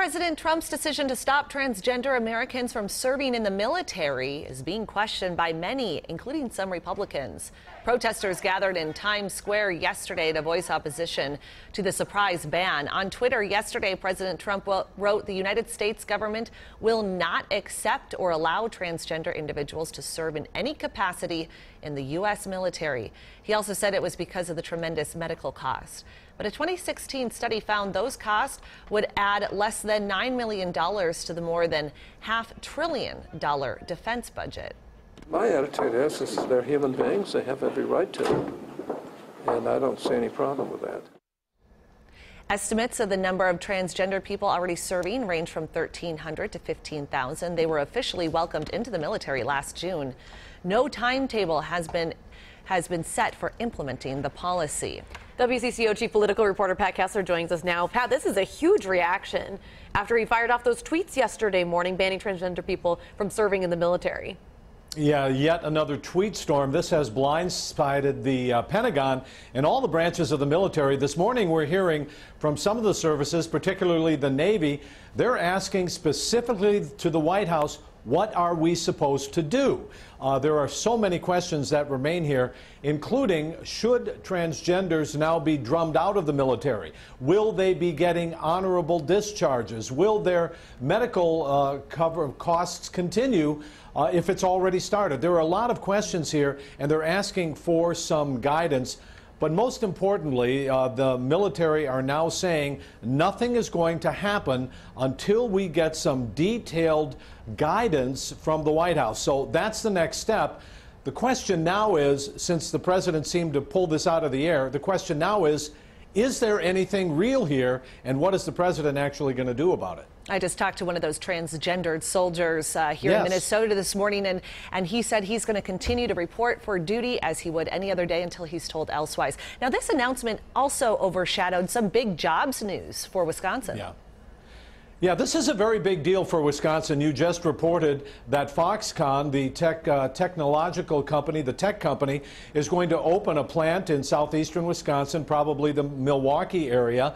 President Trump's decision to stop transgender Americans from serving in the military is being questioned by many, including some Republicans. Protesters gathered in Times Square yesterday to voice opposition to the surprise ban. On Twitter yesterday, President Trump wrote the United States government will not accept or allow transgender individuals to serve in any capacity in the U.S. military. He also said it was because of the tremendous medical cost. But a 2016 study found those costs would add less than $9 million to the more than $500 billion defense budget. My attitude is they're human beings. They have every right to. And I don't see any problem with that. Estimates of the number of transgender people already serving range from 1,300 to 15,000. They were officially welcomed into the military last June. No timetable has been set for implementing the policy. WCCO Chief Political Reporter Pat Kessler joins us now. Pat, this is a huge reaction after he fired off those tweets yesterday morning banning transgender people from serving in the military. Yeah, yet another tweet storm. This has blindsided the Pentagon and all the branches of the military. This morning we're hearing from some of the services, particularly the Navy. They're asking specifically to the White House, what are we supposed to do? There are so many questions that remain here, including should transgenders now be drummed out of the military? Will they be getting honorable discharges? Will their medical costs continue if it's already started? There are a lot of questions here, and they're asking for some guidance. But most importantly, the military are now saying nothing is going to happen until we get some detailed guidance from the White House. So that's the next step. The question now is, since the president seemed to pull this out of the air, the question now is there anything real here, and what is the president actually going to do about it? I just talked to one of those transgendered soldiers here in Minnesota this morning, and he said he's going to continue to report for duty as he would any other day until he's told elsewise. Now, this announcement also overshadowed some big jobs news for Wisconsin. Yeah, this is a very big deal for Wisconsin. You just reported that Foxconn, the technological company, the tech company, is going to open a plant in southeastern Wisconsin, probably the Milwaukee area.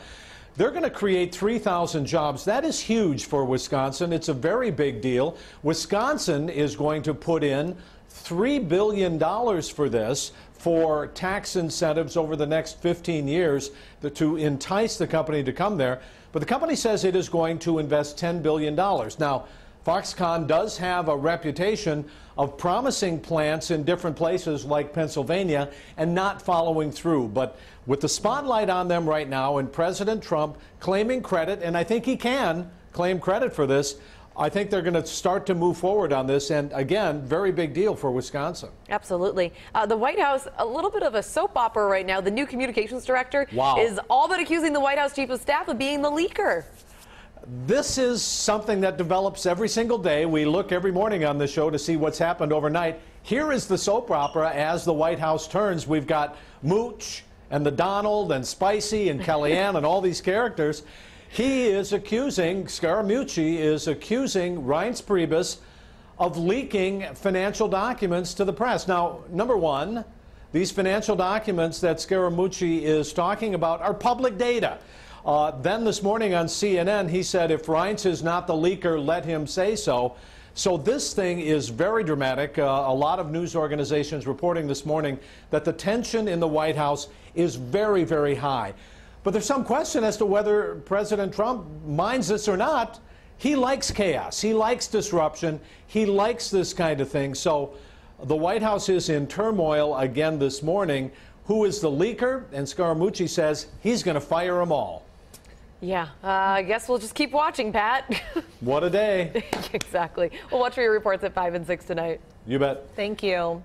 They're going to create 3,000 jobs. That is huge for Wisconsin. It's a very big deal. Wisconsin is going to put in $3 billion for this, for tax incentives over the next 15 years to entice the company to come there. But the company says it is going to invest $10 billion. Now, Foxconn does have a reputation of promising plants in different places like Pennsylvania and not following through. But with the spotlight on them right now and President Trump claiming credit, and I think he can claim credit for this, I think they're going to start to move forward on this. And again, very big deal for Wisconsin. Absolutely. The White House, a little bit of a soap opera right now. The new communications director is all but accusing the White House chief of staff of being the leaker. This is something that develops every single day. We look every morning on the show to see what's happened overnight. Here is the soap opera as the White House turns. We've got Mooch and the Donald and Spicy and Kellyanne and all these characters. He is accusing, Scaramucci is accusing Reince Priebus of leaking financial documents to the press. Now, number one, these financial documents that Scaramucci is talking about are public data. Then this morning on CNN, he said if Reince is not the leaker, let him say so. So this thing is very dramatic. A lot of news organizations reporting this morning that the tension in the White House is very, very high. But there's some question as to whether President Trump minds this or not. He likes chaos. He likes disruption. He likes this kind of thing. So the White House is in turmoil again this morning. Who is the leaker? And Scaramucci says he's going to fire them all. Yeah, I guess we'll just keep watching, Pat. What a day. Exactly. We'll watch for your reports at 5 and 6 tonight. You bet. Thank you.